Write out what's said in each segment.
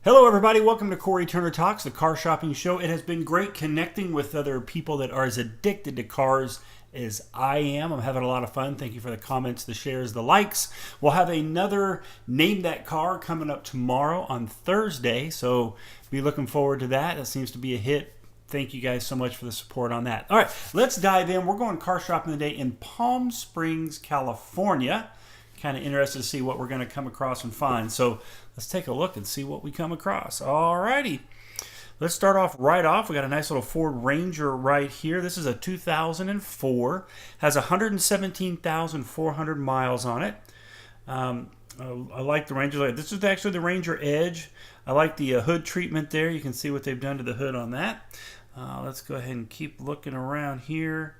Hello, everybody. Welcome to Cory Turner Talks, the car shopping show. It has been great connecting with other people that are as addicted to cars as I am. I'm having a lot of fun. Thank you for the comments, the shares, the likes. We'll have another Name That Car coming up tomorrow on Thursday, so be looking forward to that. That seems to be a hit. Thank you guys so much for the support on that. All right, let's dive in. We're going car shopping today in Palm Springs, California. Kind of interested to see what we're going to come across and find. So let's take a look and see what we come across. Alrighty. Let's start off right off. We got a nice little Ford Ranger right here. This is a 2004. Has 117,400 miles on it. I like the Ranger. This is actually the Ranger Edge. I like the hood treatment there. You can see what they've done to the hood on that. Let's go ahead and keep looking around here.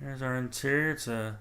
There's our interior. It's a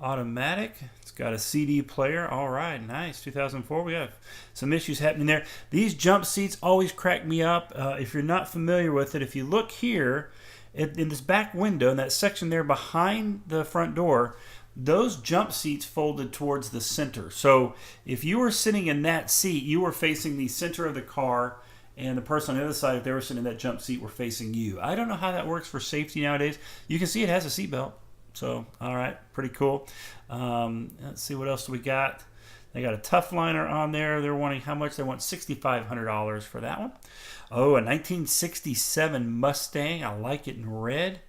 automatic. It's got a CD player. All right, nice. 2004. We have some issues happening there. These jump seats always crack me up. If you're not familiar with it, if you look here in this back window, in that section there behind the front door, those jump seats folded towards the center. So if you were sitting in that seat, you were facing the center of the car, and the person on the other side, if they were sitting in that jump seat, were facing you. I don't know how that works for safety nowadays. You can see it has a seatbelt. So, all right, pretty cool. Let's see, what else do we got? They got a tough liner on there. They're wanting how much? They want $6,500 for that one. Oh, a 1967 Mustang. I like it in red.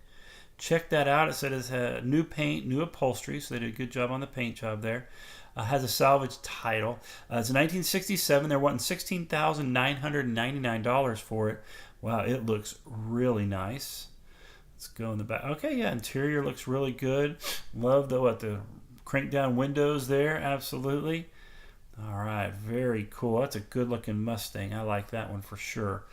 Check that out. It said it has new paint, new upholstery, so they did a good job on the paint job there. Has a salvage title. It's a 1967. They're wanting $16,999 for it. Wow, it looks really nice. Let's go in the back. Okay, yeah, interior looks really good. Love the crank down windows there. Absolutely. All right, very cool. That's a good looking Mustang. I like that one for sure.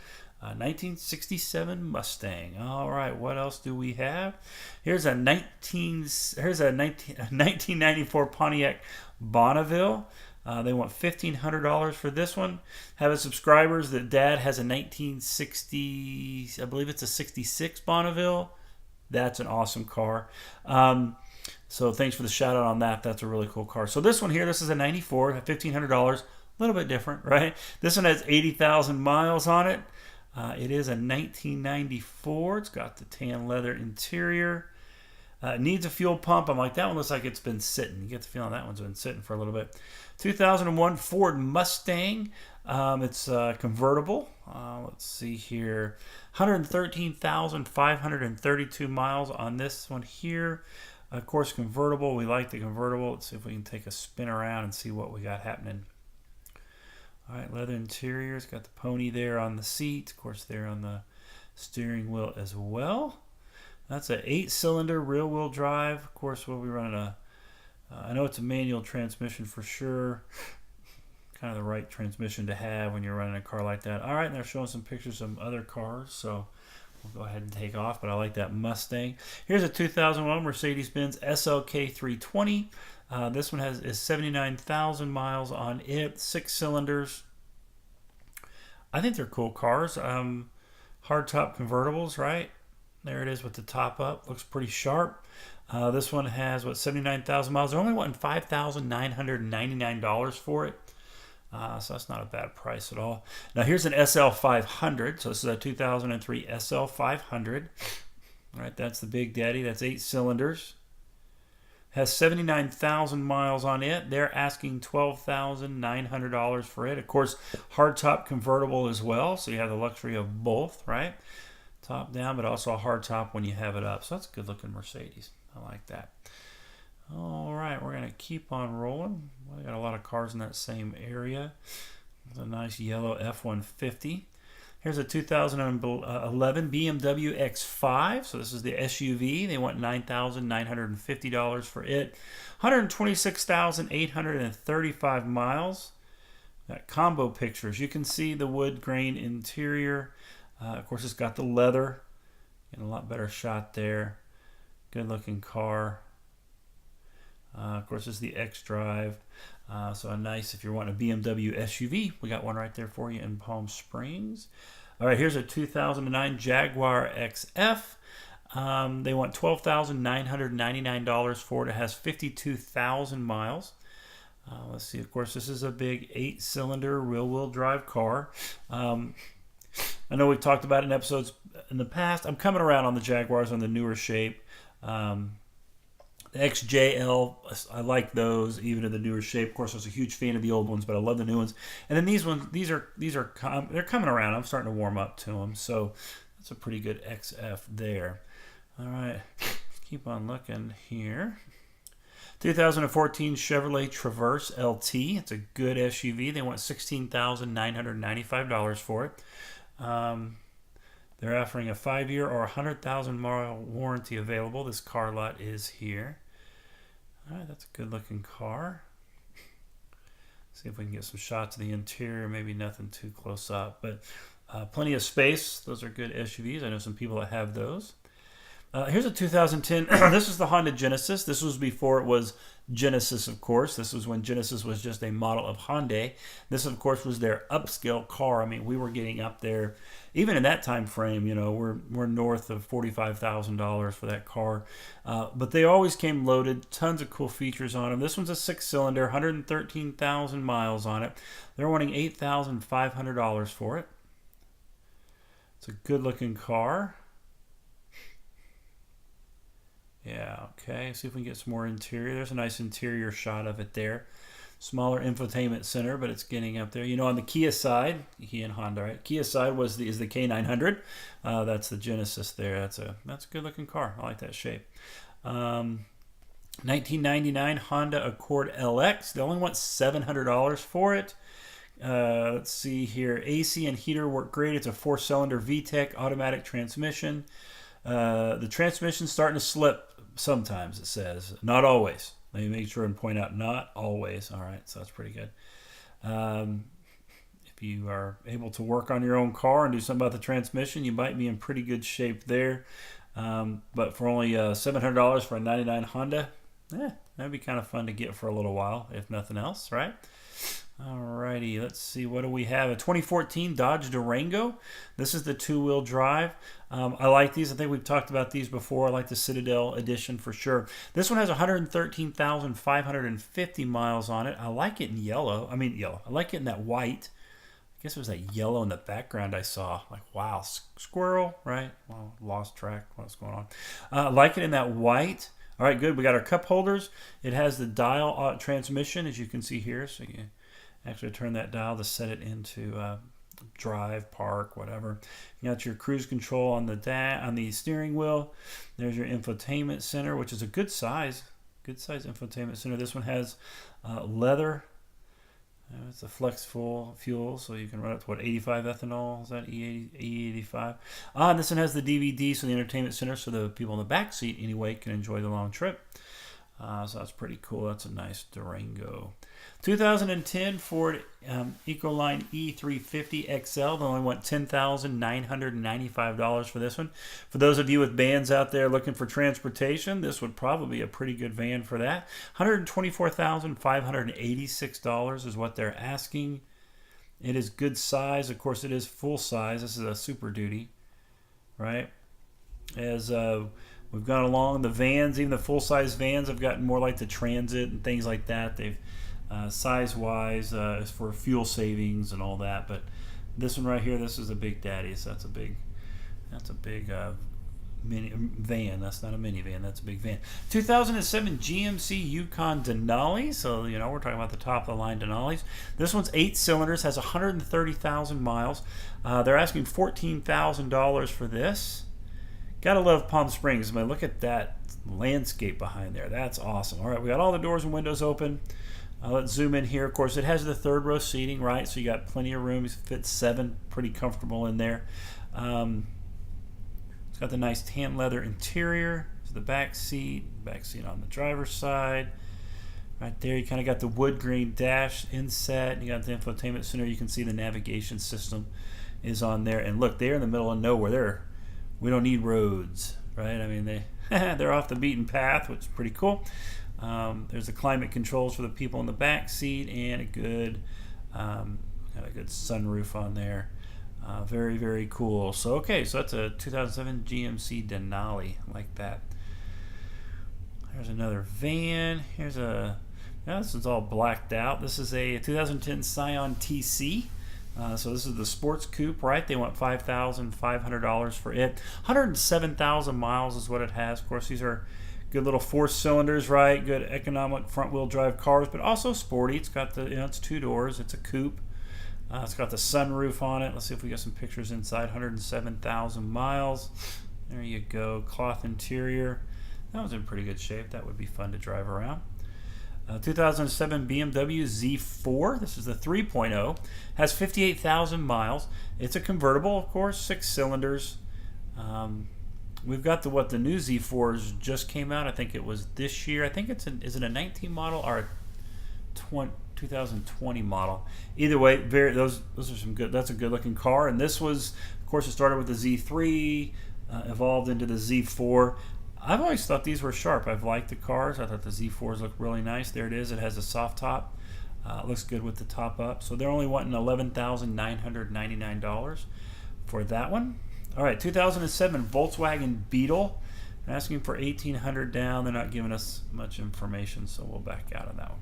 1967 Mustang. All right, what else do we have? Here's a 1994 Pontiac Bonneville. They want $1,500 for this one. Have subscribers that Dad has a 1960, I believe it's a 66 Bonneville. That's an awesome car. So thanks for the shout out on that. That's a really cool car. So this one here, this is a 94, $1,500. A little bit different, right? This one has 80,000 miles on it. It is a 1994. It's got the tan leather interior. Needs a fuel pump. I'm like, that one looks like it's been sitting. You get the feeling that one's been sitting for a little bit. 2001 Ford Mustang. It's convertible. Let's see here. 113,532 miles on this one here. Of course, convertible. We like the convertible. Let's see if we can take a spin around and see what we got happening. All right, leather interior. It's got the pony there on the seat. Of course, there on the steering wheel as well. That's an 8-cylinder rear-wheel drive. Of course, we'll be running I know it's a manual transmission for sure. Kind of the right transmission to have when you're running a car like that. All right, and they're showing some pictures of other cars, so we'll go ahead and take off, but I like that Mustang. Here's a 2001 Mercedes-Benz SLK 320. This one is 79,000 miles on it, 6 cylinders. I think they're cool cars. Hardtop convertibles, right? There it is with the top up. Looks pretty sharp. This one has, 79,000 miles. They're only wanting $5,999 for it. So that's not a bad price at all. Now here's an SL500. So this is a 2003 SL500. All right, that's the Big Daddy. That's 8 cylinders. Has 79,000 miles on it. They're asking $12,900 for it. Of course, hardtop convertible as well. So you have the luxury of both, right? Top down, but also a hard top when you have it up. So that's a good looking Mercedes. I like that. All right, we're going to keep on rolling. We got a lot of cars in that same area. There's a nice yellow F-150. Here's a 2011 BMW X5. So this is the SUV. They want $9,950 for it. 126,835 miles. Got combo pictures. You can see the wood grain interior. Of course, it's got the leather. Getting a lot better shot there. Good looking car. Of course, it's the X-Drive. So nice if you're wanting a BMW SUV. We got one right there for you in Palm Springs. All right, here's a 2009 Jaguar XF. They want $12,999 for it. It has 52,000 miles. Let's see. Of course, this is a big 8-cylinder rear-wheel drive car. I know we've talked about it in episodes in the past. I'm coming around on the Jaguars on the newer shape. The XJL, I like those even in the newer shape. Of course, I was a huge fan of the old ones, but I love the new ones. And then these ones, they're coming around. I'm starting to warm up to them, so that's a pretty good XF there. All right, let's keep on looking here. 2014 Chevrolet Traverse LT. It's a good SUV. They want $16,995 for it. They're offering a 5-year or 100,000-mile warranty available. This car lot is here. All right, that's a good-looking car. See if we can get some shots of the interior. Maybe nothing too close up, but plenty of space. Those are good SUVs. I know some people that have those. Here's a 2010. This is the Honda Genesis. This was before it was Genesis, of course. This was when Genesis was just a model of Hyundai. This, of course, was their upscale car. I mean, we were getting up there, even in that time frame. You know, we're north of $45,000 for that car. But they always came loaded. Tons of cool features on them. This one's a 6-cylinder, 113,000 miles on it. They're wanting $8,500 for it. It's a good-looking car. Yeah, okay. See if we can get some more interior. There's a nice interior shot of it there. Smaller infotainment center, but it's getting up there. You know, on the Kia side, Kia and Honda, right? Kia side is the K900. That's the Genesis there. That's a good looking car. I like that shape. 1999 Honda Accord LX. They only want $700 for it. Let's see here. AC and heater work great. It's a 4-cylinder VTEC automatic transmission. The transmission's starting to slip sometimes, it says. Not always. Let me make sure and point out, not always. All right, so that's pretty good. If you are able to work on your own car and do something about the transmission, you might be in pretty good shape there. But for only $700 for a 99 Honda, that'd be kind of fun to get for a little while, if nothing else, right? Alrighty, let's see, what do we have? A 2014 Dodge Durango. This is the 2-wheel drive. I like these. I think we've talked about these before. I like the Citadel edition for sure. This one has 113,550 miles on it. I like it in yellow. I like it in that white. I guess it was that yellow in the background I saw. Like, wow, squirrel, right? Well, lost track. What's going on? I like it in that white. All right, good. We got our cup holders. It has the dial transmission, as you can see here. So you actually turn that dial to set it into drive, park, whatever. You got your cruise control on the steering wheel. There's your infotainment center, which is a good size infotainment center. This one has leather. It's a flex fuel, so you can run up to 85 ethanol. Is that E85? And this one has the DVD, so the entertainment center, so the people in the back seat anyway can enjoy the long trip. So that's pretty cool. That's a nice Durango. 2010 Ford Ecoline E350 XL. They only want $10,995 for this one. For those of you with vans out there looking for transportation, this would probably be a pretty good van for that. $124,586 is what they're asking. It is good size. Of course, it is full size. This is a Super Duty, right? As we've gone along, the vans, even the full-size vans, have gotten more like the Transit and things like that. They've size-wise, as for fuel savings and all that. But this one right here, this is a Big Daddy. So that's a big mini van. That's not a minivan. That's a big van. 2007 GMC Yukon Denali. So we're talking about the top-of-the-line Denali's. This one's 8 cylinders, has 130,000 miles. They're asking $14,000 for this. Gotta love Palm Springs. I mean, look at that landscape behind there. That's awesome. All right, we got all the doors and windows open. Let's zoom in here. Of course, it has the 3rd row seating, right? So you got plenty of room. It fits 7, pretty comfortable in there. It's got the nice tan leather interior. So the back seat on the driver's side. Right there, you kind of got the wood grain dash inset. You got the infotainment center. You can see the navigation system is on there. And look, they're in the middle of nowhere. We don't need roads, right? I mean, they're off the beaten path, which is pretty cool. There's the climate controls for the people in the back seat, and a good sunroof on there. Very, very cool. So that's a 2007 GMC Denali, like that. There's another van. Here's a Yeah, this is all blacked out. This is a 2010 Scion TC. So this is the sports coupe, right? They want $5,500 for it. 107,000 miles is what it has. Of course, these are good little 4 cylinders, right? Good economic front-wheel drive cars, but also sporty. It's got the, it's 2 doors. It's a coupe. It's got the sunroof on it. Let's see if we got some pictures inside. 107,000 miles. There you go. Cloth interior. That was in pretty good shape. That would be fun to drive around. 2007 BMW Z4. This is the 3.0. Has 58,000 miles. It's a convertible, of course, 6 cylinders. We've got the new Z4s just came out. I think it was this year. I think is it a 19 model or a 2020 model? Either way, those are some good. That's a good looking car. And this was, of course, it started with the Z3, evolved into the Z4. I've always thought these were sharp. I've liked the cars. I thought the Z4s look really nice. There it is. It has a soft top. It looks good with the top up. So they're only wanting $11,999 for that one. All right, 2007 Volkswagen Beetle. They're asking for $1,800 down. They're not giving us much information, so we'll back out of that one.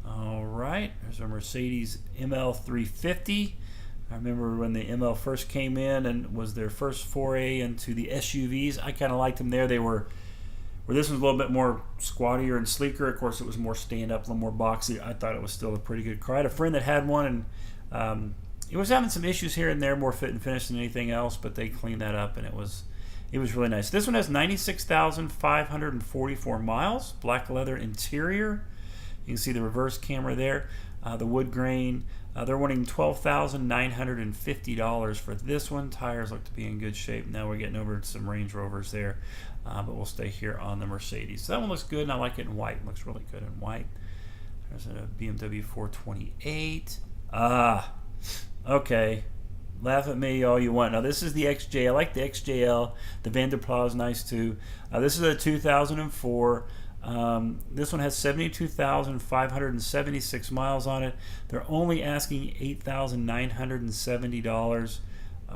All right, there's a Mercedes ML350. I remember when the ML first came in and was their first foray into the SUVs. I kind of liked them there. They were, where this was a little bit more squattier and sleeker. Of course, it was more stand-up, a little more boxy. I thought it was still a pretty good car. I had a friend that had one, and it was having some issues here and there, more fit and finish than anything else, but they cleaned that up, and it was really nice. This one has 96,544 miles, black leather interior. You can see the reverse camera there, the wood grain. They're wanting $12,950 for this one. Tires look to be in good shape. Now we're getting over to some Range Rovers there, but we'll stay here on the Mercedes. So that one looks good, and I like it in white. It looks really good in white. There's a BMW 428. Okay. Laugh at me all you want. Now this is the XJ. I like the XJL. The Vanderpla is nice too. This is a 2004. This one has 72,576 miles on it. They're only asking $8,970.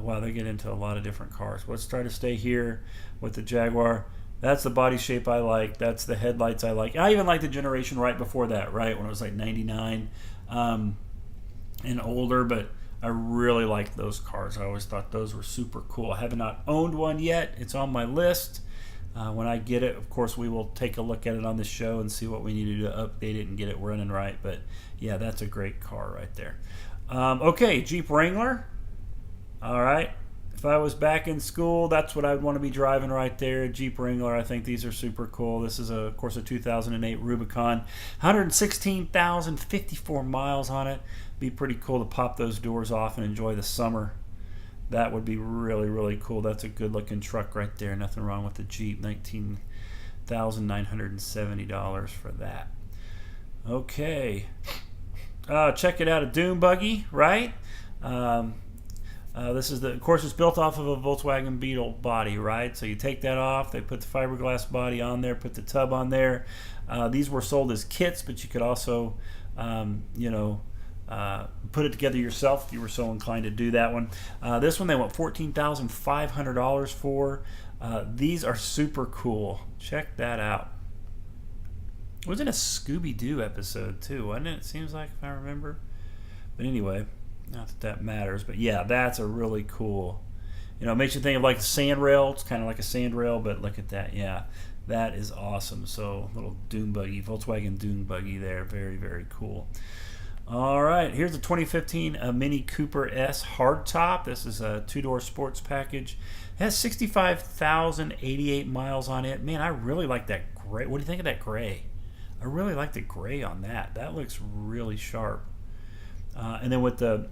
Wow, they get into a lot of different cars. Let's try to stay here with the Jaguar. That's the body shape I like. That's the headlights I like. I even like the generation right before that, right, when it was like 99 and older, but I really liked those cars. I always thought those were super cool. I have not owned one yet. It's on my list. When I get it, of course, we will take a look at it on the show and see what we need to do to update it and get it running right. But, yeah, that's a great car right there. Okay, Jeep Wrangler. All right. If I was back in school, that's what I'd want to be driving right there. Jeep Wrangler. I think these are super cool. This is, of course, a 2008 Rubicon. 116,054 miles on it. Be pretty cool to pop those doors off and enjoy the summer. That would be really, really cool. That's a good-looking truck right there. Nothing wrong with the Jeep. $19,970 for that. Okay. Check it out, a dune buggy, right? This is of course, it's built off of a Volkswagen Beetle body, right? So you take that off. They put the fiberglass body on there, put the tub on there. These were sold as kits, but you could also, put it together yourself if you were so inclined to do that one. This one they want $14,500 for. These are super cool. Check that out. It was in a Scooby-Doo episode too, wasn't it? It seems like, if I remember. But anyway, not that that matters. But yeah, that's a really cool. It makes you think of like a sand rail. It's kind of like a sand rail, but look at that. Yeah, that is awesome. So little dune buggy, Volkswagen dune buggy there. Very, very cool. All right, here's a 2015 Mini Cooper S hardtop. This is a 2-door sports package. It has 65,088 miles on it. Man, I really like that gray. What do you think of that gray? I really like the gray on that. That looks really sharp. And then with the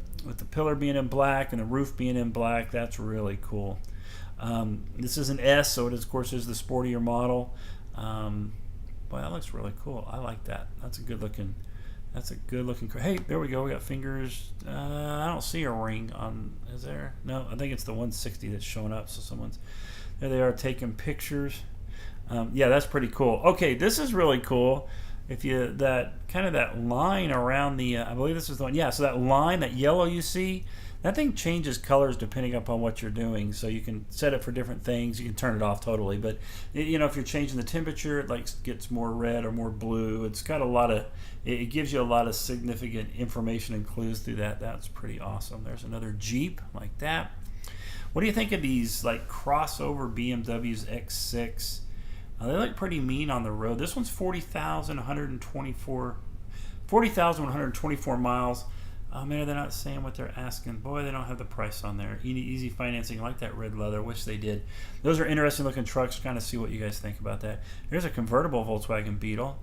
pillar being in black and the roof being in black, that's really cool. This is an S, so it is, of course, is the sportier model. Boy, that looks really cool. I like that. That's a good looking. Hey, there we go. We got fingers. I don't see a ring on. Is there? No, I think it's the 160 that's showing up. So there they are taking pictures. Yeah, that's pretty cool. Okay, this is really cool. If you that line around the, I believe this is the one. Yeah, so that line, that yellow you see, That thing changes colors depending upon what you're doing, so you can set it for different things. You can turn it off totally, but if you're changing the temperature, it like gets more red or more blue. It's got a lot of, it gives you a lot of significant information and clues through that. That's pretty awesome. There's another Jeep like that. What do you think of these like crossover BMWs X6? They look pretty mean on the road. This one's 40,124 miles. Oh man, they're not saying what they're asking. Boy, they don't have the price on there. Easy financing. I like that red leather. Wish they did. Those are interesting looking trucks. Kind of see what you guys think about that. Here's a convertible Volkswagen Beetle.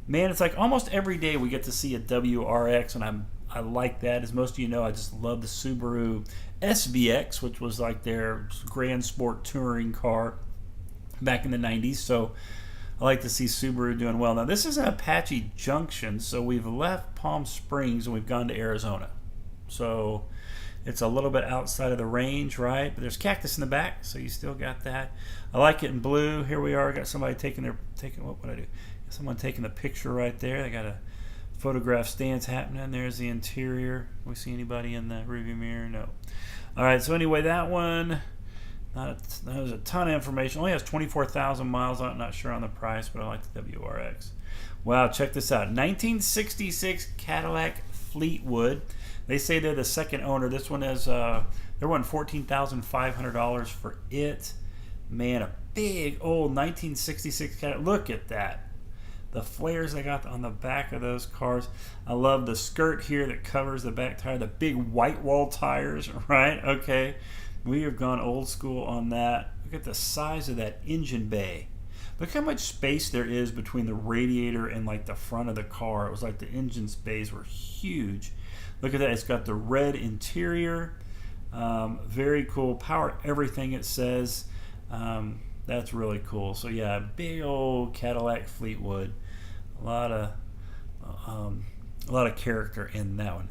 Man, it's like almost every day we get to see a WRX, and I like that. As most of you know, I just love the Subaru SVX, which was like their Grand Sport touring car back in the 90s. So I like to see Subaru doing well. Now, this is an Apache Junction, so we've left Palm Springs and we've gone to Arizona. So it's a little bit outside of the range, right? But there's cactus in the back, so you still got that. I like it in blue. Here we are. I got somebody what would I do? Someone taking the picture right there. They got a photograph stance happening. There's the interior. We see anybody in the rearview mirror? No. All right, so anyway, that one, there's a ton of information. Only has 24,000 miles on it. Not sure on the price, but I like the WRX. Wow, check this out. 1966 Cadillac Fleetwood. They say they're the second owner. This one has, they're wanting $14,500 for it. Man, a big old 1966 Cadillac. Look at that. The flares they got on the back of those cars. I love the skirt here that covers the back tire. The big white wall tires, right? Okay. We have gone old school on that. Look at the size of that engine bay. Look how much space there is between the radiator and like the front of the car. It was like the engine bays were huge. Look at that. It's got the red interior. Very cool. Power everything, it says. That's really cool. So yeah, big old Cadillac Fleetwood. A lot of character in that one.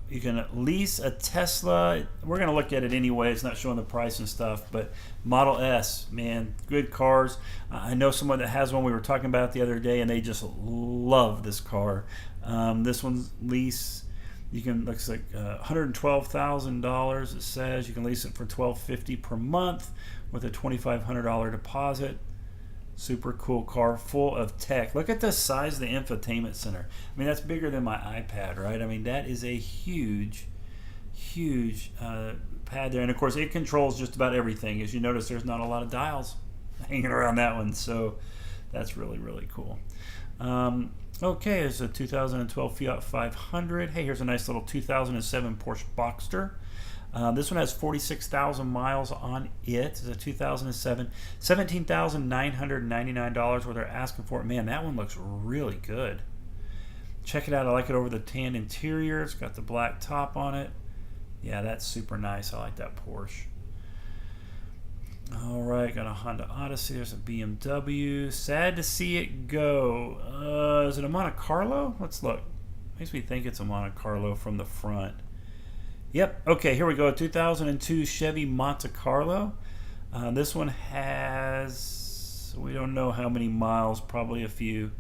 You can lease a Tesla. We're going to look at it anyway. It's not showing the price and stuff, but Model S, man, good cars. I know someone that has one. We were talking about it the other day, and they just love this car. This one's lease. You can, looks like $112,000. It says you can lease it for $1,250 per month with a $2,500 deposit. Super cool car, full of tech. Look at the size of the infotainment center. I mean, that's bigger than my iPad, right? I mean, that is a huge pad there. And of course, it controls just about everything. As you notice, there's not a lot of dials hanging around that one. So that's really, really cool. Okay, there's a 2012 Fiat 500. Hey, here's a nice little 2007 Porsche Boxster. This one has 46,000 miles on it. It's a 2007, $17,999 where they're asking for it. Man, that one looks really good. Check it out. I like it over the tan interior. It's got the black top on it. Yeah, that's super nice. I like that Porsche. All right, got a Honda Odyssey. There's a BMW. Sad to see it go. Is it a Monte Carlo? Let's look. Makes me think it's a Monte Carlo from the front. Yep. Okay, here we go. 2002 Chevy Monte Carlo. This one has, we don't know how many miles, probably a few.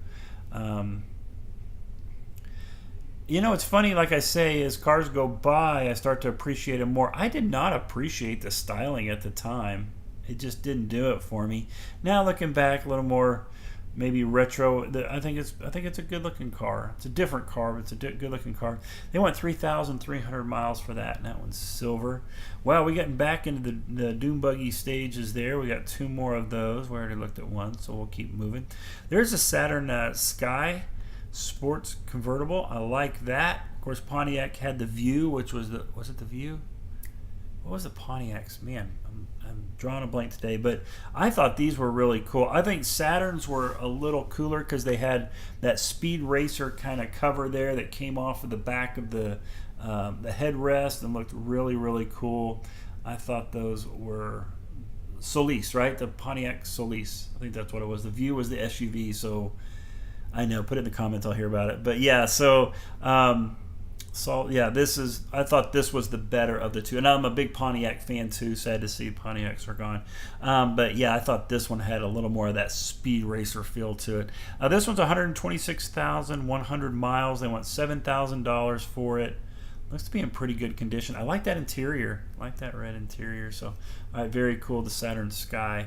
It's funny, like I say, as cars go by, I start to appreciate them more. I did not appreciate the styling at the time. It just didn't do it for me. Now looking back, a little more maybe retro. I think it's a good looking car. It's a different car, but it's a good looking car. They want 3,300 miles for that, and that one's silver. Well, we're getting back into the dune buggy stages there. We got two more of those. We already looked at one, so we'll keep moving. There's a Saturn Sky Sports convertible. I like that. Of course, Pontiac had the View, which was it the View? What was the Pontiac's? Man, I'm drawing a blank today, but I thought these were really cool. I think Saturns were a little cooler because they had that Speed Racer kind of cover there that came off of the back of the headrest and looked really, really cool. I thought those were Solis, right? The Pontiac Solis. I think that's what it was. The View was the SUV, so I know. Put it in the comments. I'll hear about it. But yeah, so yeah, I thought this was the better of the two. And I'm a big Pontiac fan too. Sad to see Pontiacs are gone. But yeah, I thought this one had a little more of that Speed Racer feel to it. This one's 126,100 miles. They want $7,000 for it. Looks to be in pretty good condition. I like that interior. I like that red interior. So, all right, very cool, the Saturn Sky.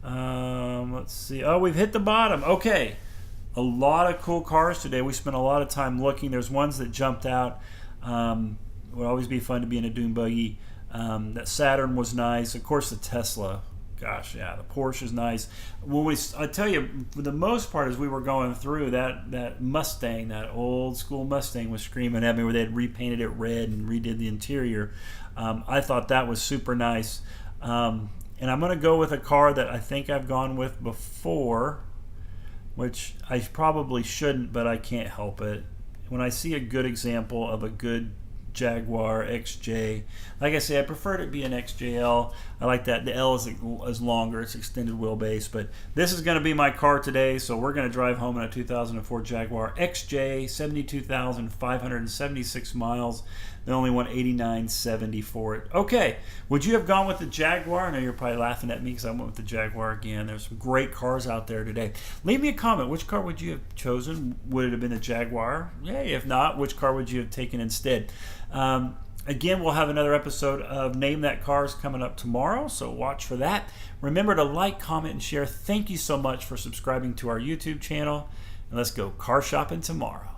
Let's see. Oh, we've hit the bottom. Okay. A lot of cool cars today. We spent a lot of time looking. There's ones that jumped out. It would always be fun to be in a dune buggy. That Saturn was nice. Of course, the Tesla. Gosh, yeah, the Porsche is nice. I tell you, for the most part, as we were going through, that Mustang, that old school Mustang, was screaming at me, where they had repainted it red and redid the interior. I thought that was super nice. And I'm going to go with a car that I think I've gone with before, which I probably shouldn't, but I can't help it. When I see a good example of a good Jaguar XJ, like I say, I prefer it to be an XJL. I like that. The L is longer, it's extended wheelbase, but this is going to be my car today. So we're going to drive home in a 2004 Jaguar XJ, 72,576 miles. They only want $89.70 for it. Okay, would you have gone with the Jaguar? I know you're probably laughing at me because I went with the Jaguar again. There's some great cars out there today. Leave me a comment. Which car would you have chosen? Would it have been the Jaguar? Yeah, if not, which car would you have taken instead? Again, we'll have another episode of Name That Cars coming up tomorrow, so watch for that. Remember to like, comment, and share. Thank you so much for subscribing to our YouTube channel, and let's go car shopping tomorrow.